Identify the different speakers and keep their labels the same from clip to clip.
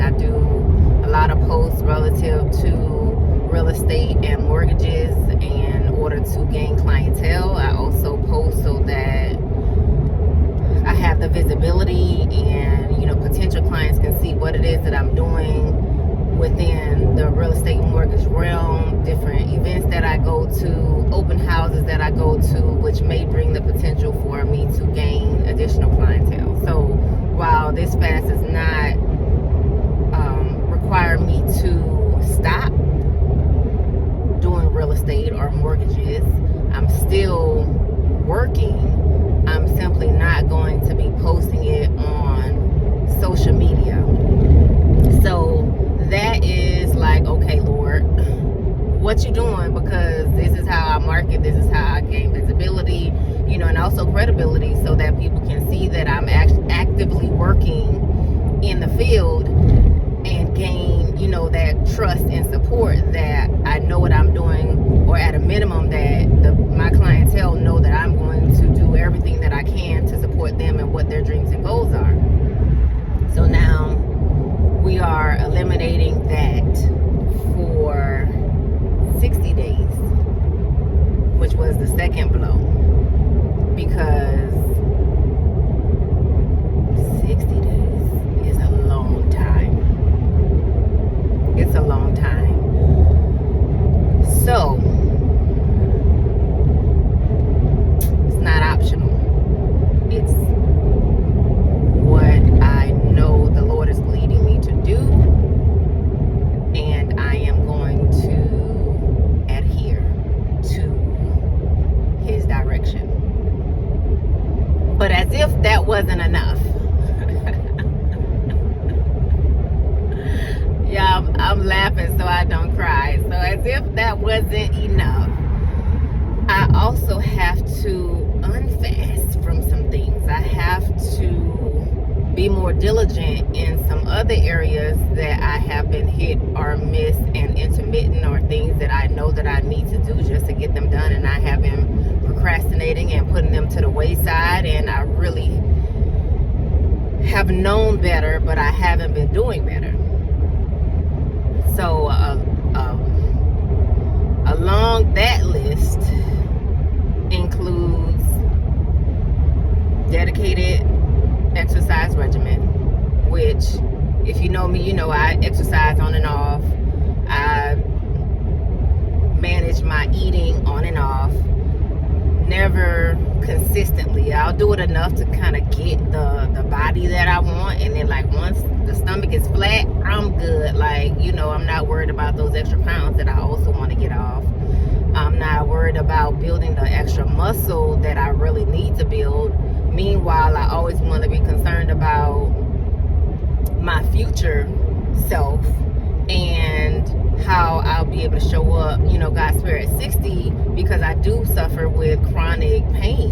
Speaker 1: I do a lot of posts relative to real estate and mortgages in order to gain clientele. I also post so that I have the visibility and, potential clients can see what it is that I'm doing within the real estate mortgage realm, different events that I go to, open houses that I go to, which may bring the potential for me to gain additional clientele. So while this fast does not require me to stop doing real estate or mortgages, I'm still working. I'm simply not going to be posting it on social media. So that is like, okay, Lord, what you doing? Because this is how I market, this is how I gain visibility, and also credibility, so that people can see that I'm actively working in the field and gain, that trust and support that I know what I'm doing, or at a minimum that my clientele know that I'm going to do everything that I can to support them and what their dreams and goals are. So now we are eliminating that for 60 days, which was the second blow, because 60 days is a long time. It's a long time. So it's not optional. It's what I know the Lord is leading me to do, and I am going to adhere to His direction. But as if that wasn't enough, yeah, I'm laughing so I don't cry. So as if that wasn't enough, I also have to unfast from some things. I have to be more diligent in some other areas that I have been hit or missed and intermittent, or things that I know that I need to do just to get them done, and I have been procrastinating and putting them to the wayside, and I really have known better, but I haven't been doing better. So along that list includes dedicated exercise regimen, which, if you know me, you know I exercise on and off. I manage my eating on and off, never consistently. I'll do it enough to kind of get the body that I want, and then like once the stomach is flat, I'm good. Like, I'm not worried about those extra pounds that I also want to get off. I'm not worried about building the extra muscle that I really need to build. Meanwhile, I always want to be concerned about my future self and how I'll be able to show up, God's Spirit at 60, because I do suffer with chronic pain,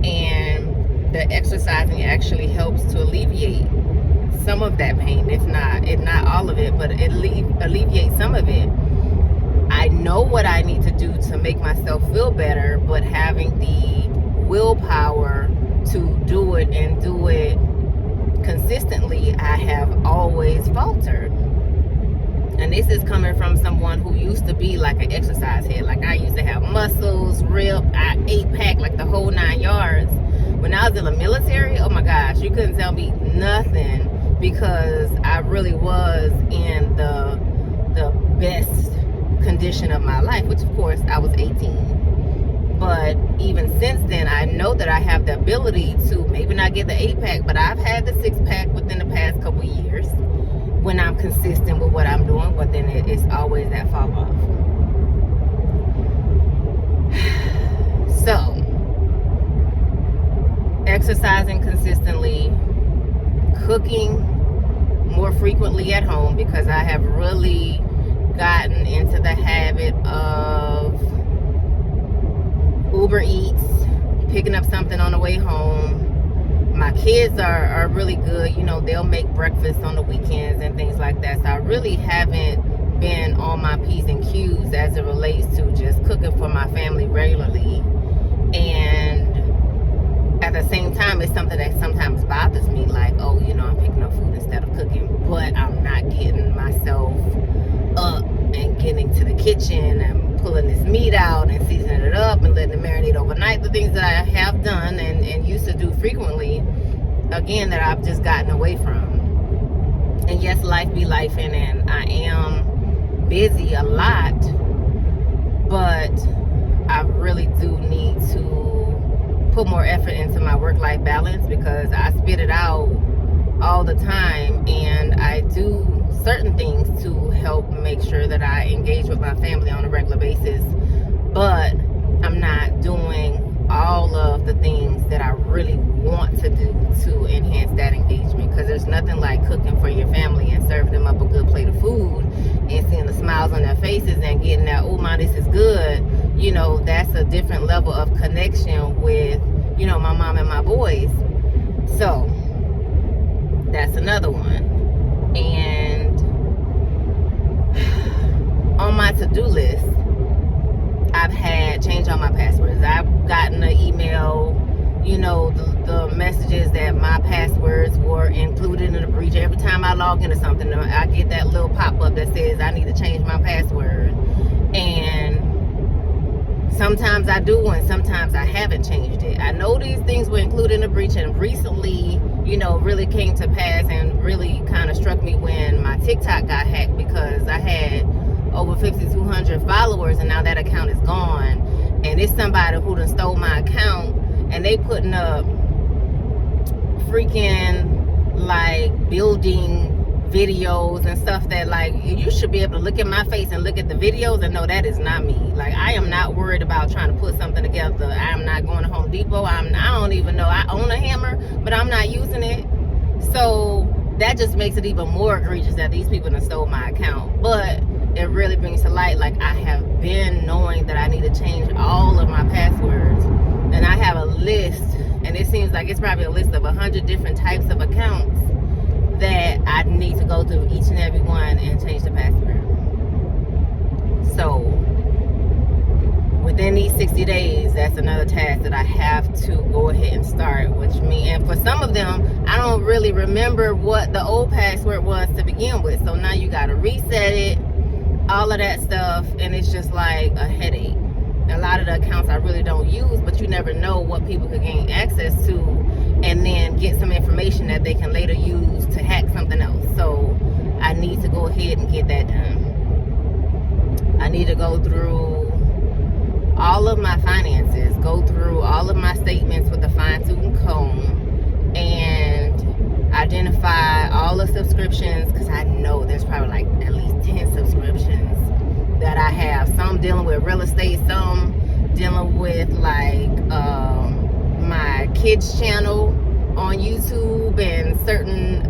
Speaker 1: and the exercising actually helps to alleviate some of that pain. If not all of it, but it alleviates some of it. I know what I need to do to make myself feel better, but having the willpower to do it and do it consistently, I have always faltered. And this is coming from someone who used to be like an exercise head. Like, I used to have muscles, ripped, 8-pack, like the whole 9 yards. When I was in the military, oh my gosh, you couldn't tell me nothing, because I really was in the best condition of my life, which of course I was 18. But even since then, I know that I have the ability to maybe not get the 8-pack, but I've had the 6-pack within the past couple years when I'm consistent with what I'm doing. But then it's always that fall off. So exercising consistently, cooking more frequently at home, because I have really gotten into the habit of Uber Eats, picking up something on the way home. My kids are really good. They'll make breakfast on the weekends and things like that. So I really haven't been on my P's and Q's as it relates to just cooking for my family regularly. And at the same time, it's something that sometimes bothers me, like, oh, I'm picking up food instead of cooking, but I'm not kitchen and pulling this meat out and seasoning it up and letting it marinate overnight. The things that I have done and used to do frequently, again, that I've just gotten away from. And yes, life be lifing, and I am busy a lot, but I really do need to put more effort into my work-life balance, because I spit it out all the time, and I do certain things to help make sure that I engage with my family on a regular basis, but I'm not doing all of the things that I really want to do to enhance that engagement, because there's nothing like cooking for your family and serving them up a good plate of food and seeing the smiles on their faces and getting that, oh my, this is good. You know, that's a different level of connection with, you know, my mom and my boys. So that's another one. And on my to-do list, I've had change all my passwords. I've gotten an email, you know, the messages that my passwords were included in the breach. Every time I log into something, I get that little pop-up that says I need to change my password. And sometimes I do, and sometimes I haven't changed it. I know these things were included in the breach, and recently, you know, really came to pass and really kind of struck me when my TikTok got hacked, because I had over 5,200 followers, and now that account is gone. And it's somebody who done stole my account, and they putting up freaking like building videos and stuff that, like, you should be able to look at my face and look at the videos and know that is not me. Like, I am not worried about trying to put something together. I am not going to Home Depot. I don't even know. I own a hammer, but I'm not using it. So that just makes it even more egregious that these people done stole my account. But it really brings to light, like, I have been knowing that I need to change all of my passwords, and I have a list, and it seems like it's probably a list of 100 different types of accounts that I need to go through each and every one and change the password. So within these 60 days, that's another task that I have to go ahead and start, which means, and for some of them, I don't really remember what the old password was to begin with. So now you got to reset it, all of that stuff, and it's just like a headache. A lot of the accounts I really don't use, but you never know what people could gain access to and then get some information that they can later use to hack something else. So I need to go ahead and get that done. I need to go through all of my finances, go through all of my statements with a fine-tooth comb, and identify all the subscriptions, because I know there's probably like at least 10 subscriptions that I have. Some dealing with real estate, some dealing with like my kids channel on YouTube, and certain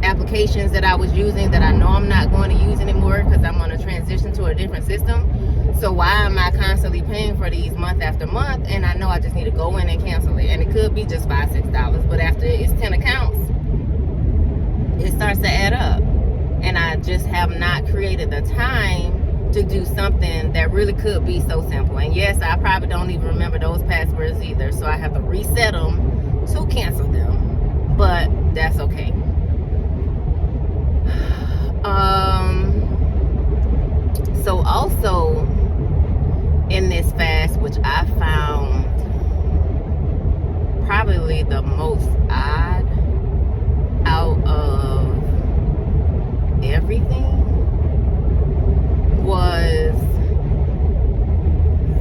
Speaker 1: applications that I was using that I know I'm not going to use anymore because I'm going to transition to a different system. So why am I constantly paying for these month after month? And I know I just need to go in and cancel it. And it could be just $5-6, but after it's 10 accounts, it starts to add up. And I just have not created the time to do something that really could be so simple. And yes, I probably don't even remember those passwords either, so I have to reset them to cancel them, but that's okay. So also in this fast, which I found probably the most odd out of everything, was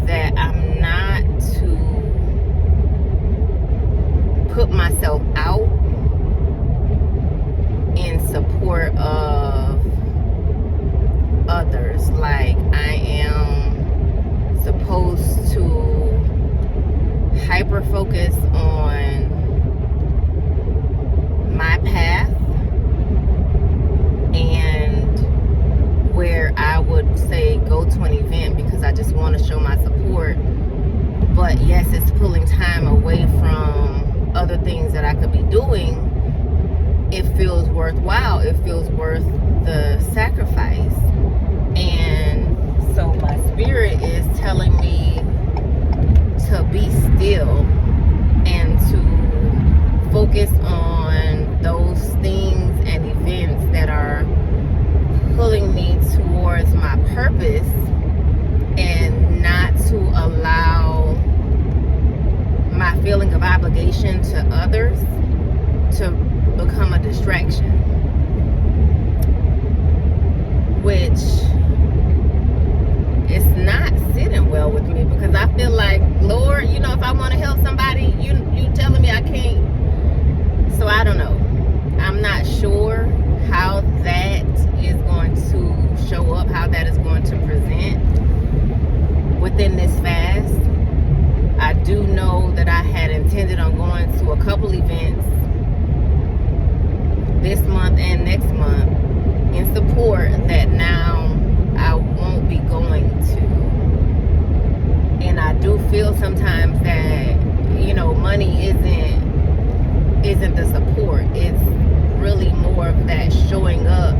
Speaker 1: that I'm not to put myself out in support of others. Like, I am supposed to hyper focus on my path, and where I would say go to an event because I just want to show my support, but yes, it's pulling time away from other things that I could be doing. It feels worthwhile. It feels worth the sacrifice. And so my spirit is telling me to be still and to focus on those things and events that are pulling me towards my purpose and not to allow my feeling of obligation to others to become a distraction, which is not sitting well with me, because I feel like, Lord, if I want to help somebody, you telling me I can't. So I don't know. I'm not sure how that is going to show up, how that is going to present within this fast. I do know that I had intended on going to a couple events this month and next month in support that now I won't be going to. And I do feel sometimes that, money isn't the support. It's really more of that showing up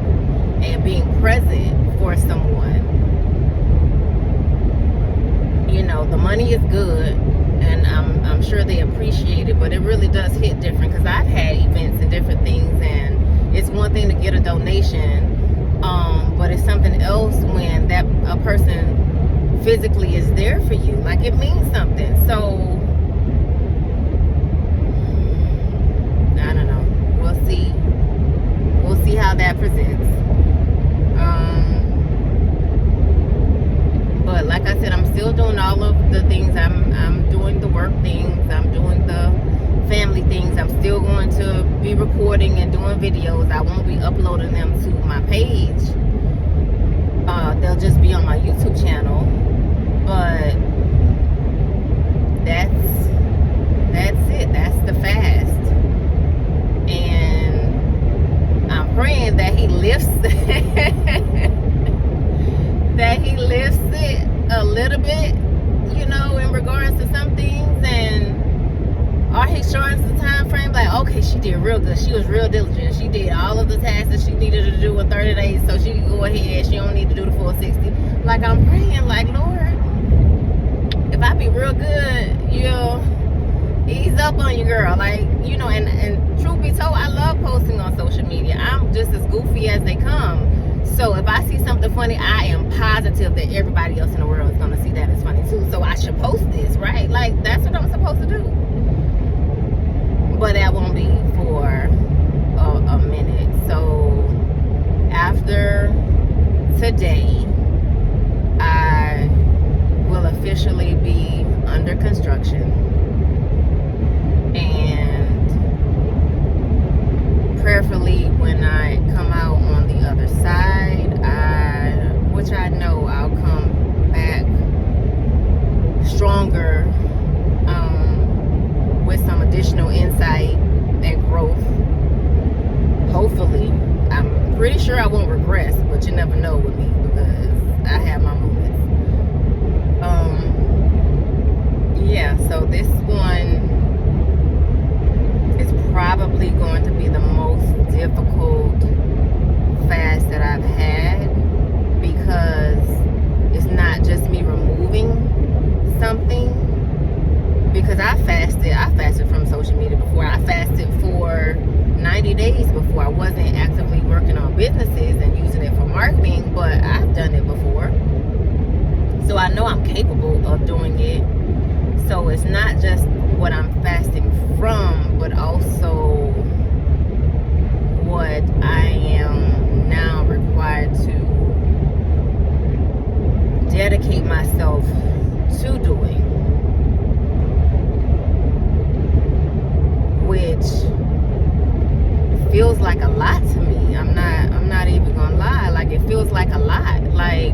Speaker 1: and being present for someone. The money is good, and I'm sure they appreciate it, but it really does hit different, because I've had events and different things, and it's one thing to get a donation, but it's something else when a person physically is there for you. Like, it means something. So I don't know. We'll see how that presents. But like I said, I'm still doing all of the things. I'm doing the work things. I'm doing the family things. I'm still going to be recording and doing videos. I won't be uploading them to my page. They'll just be on my YouTube channel. But that's it. That's the fast. And I'm praying that he lifts it a little bit, in regards to some things, and or he's showing the time frame, like, okay, she did real good. She was real diligent. She did all of the tasks that she needed to do in 30 days, so she can go ahead. She don't need to do the full 60. Like, I'm praying, like, Lord, if I be real good, ease up on you, girl. Like, and truth be told, I love posting on social media. I'm just as goofy as they come. So if I see something funny, I am positive that everybody else in the world is going to see that as funny too. So I should post this, right? Like, that's what I'm supposed to do. But that won't be for a minute. So after today, I will officially be under construction. And prayerfully, when I come out on the other side, which I know I'll come back stronger, with some additional insight and growth. Hopefully. I'm pretty sure I won't regress, but you never know with me, because I have my moments. Yeah, so this one is probably going to be the most difficult fast that I've had, because it's not just me removing something. Because I fasted from social media before. I fasted for 90 days before. I wasn't actively working on businesses and using it for marketing, but I've done it before. So I know I'm capable of doing it. So it's not just what I'm fasting from, but also what I am now required to dedicate myself to doing, which feels like a lot to me. I'm not even gonna lie. Like, it feels like a lot. Like,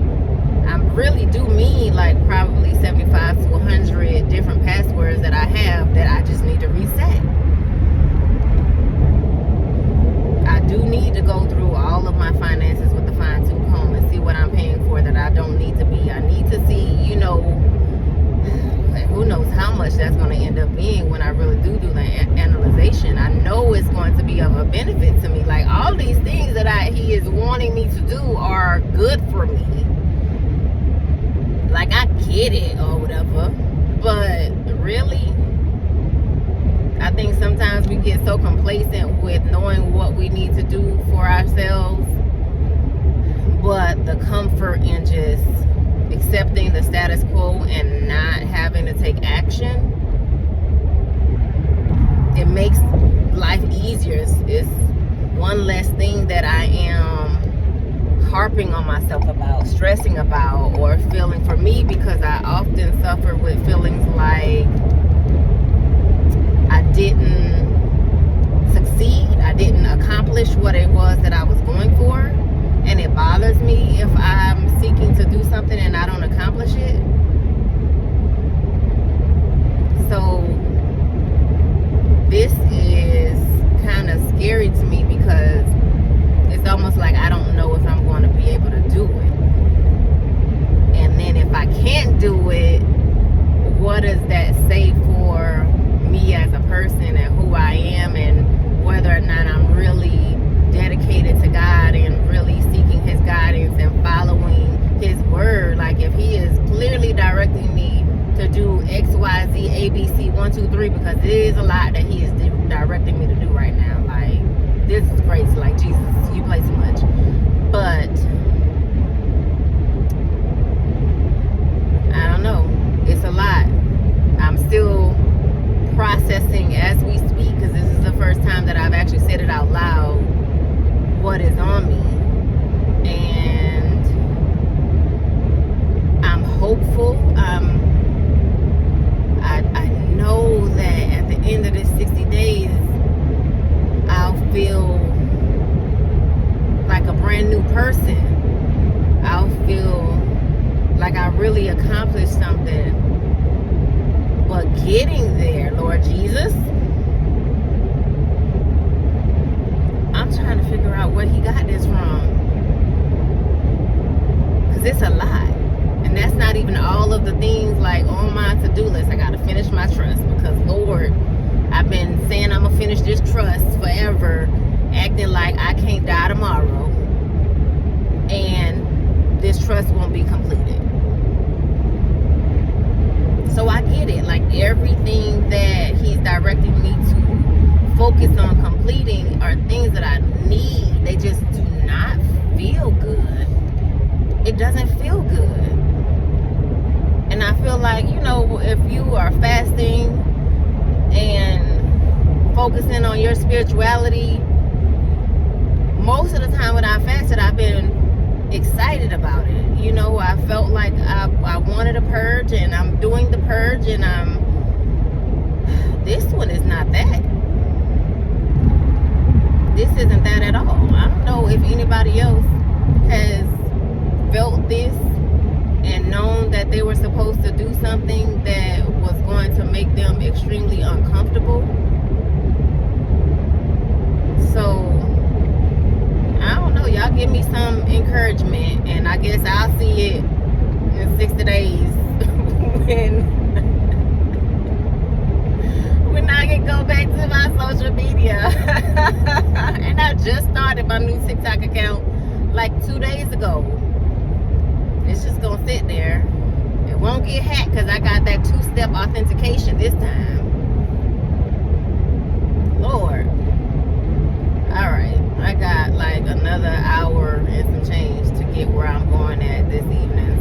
Speaker 1: I really do mean like probably 75 to 100 different passwords that I have that I just need to reset. I do need to go through all of my finances with a fine-tooth comb and see what I'm paying for that I don't need to be. I need to see, who knows how much that's going to end up being when I really do the analyzation. I know it's going to be of a benefit to me. Like, all these things that he is wanting me to do are good for me. Like, I get it or whatever, but really, I think sometimes we get so complacent with knowing what we need to do for ourselves, But the comfort in just accepting the status quo and not having to take action, it makes life easier. It's one less thing that I am harping on myself about, stressing about, or feeling. For me, because I often suffer with feelings like I didn't succeed, I didn't accomplish what it was that I was going for, and it bothers me if I'm seeking to do something and I don't accomplish it. So this is kind of scary to me, because it's almost like I don't know if I'm going to be able to do it. And then if I can't do it, what does that say for me as a person and who I am, and whether or not I'm really dedicated to God and really seeking His guidance and following His word? Like, if He is clearly directing me to do X, Y, Z, A, B, C, 1, 2, 3, because it is a lot that He is directing me to do right now. Like, this is crazy. Like, Jesus, you play too much. But I don't know. It's a lot. I'm still processing as we speak, because this is the first time that I've actually said it out loud, what is on me. And I'm hopeful. I know that at the end of this 60 days, I'll feel like a brand new person. I'll feel like I really accomplished something. But getting there, Lord Jesus, I'm trying to figure out where He got this from. Because it's a lot. And that's not even all of the things like on my to-do list. I got to finish my trust, because Lord, I've been saying I'm going to finish this trust forever, acting like I can't die tomorrow, and this trust won't be completed. So I get it. Like, everything that He's directing me to focus on completing are things that I need. They just do not feel good. It doesn't feel good. And I feel like, if you are fasting and focusing on your spirituality, most of the time when I fasted, I've been excited about it. I felt like I wanted a purge, and I'm doing the purge, and this one is not that. This isn't that at all. I don't know if anybody else has felt this and known that they were supposed to do something that was going to make them extremely uncomfortable. So I don't know, y'all give me some encouragement, and I guess I'll see it in 60 days when I can go back to my social media. And I just started my new TikTok account like 2 days ago. It's just gonna sit there. It won't get hacked, because I got that 2-step authentication this time. Lord. Alright, I got like another hour and some change to get where I'm going at this evening.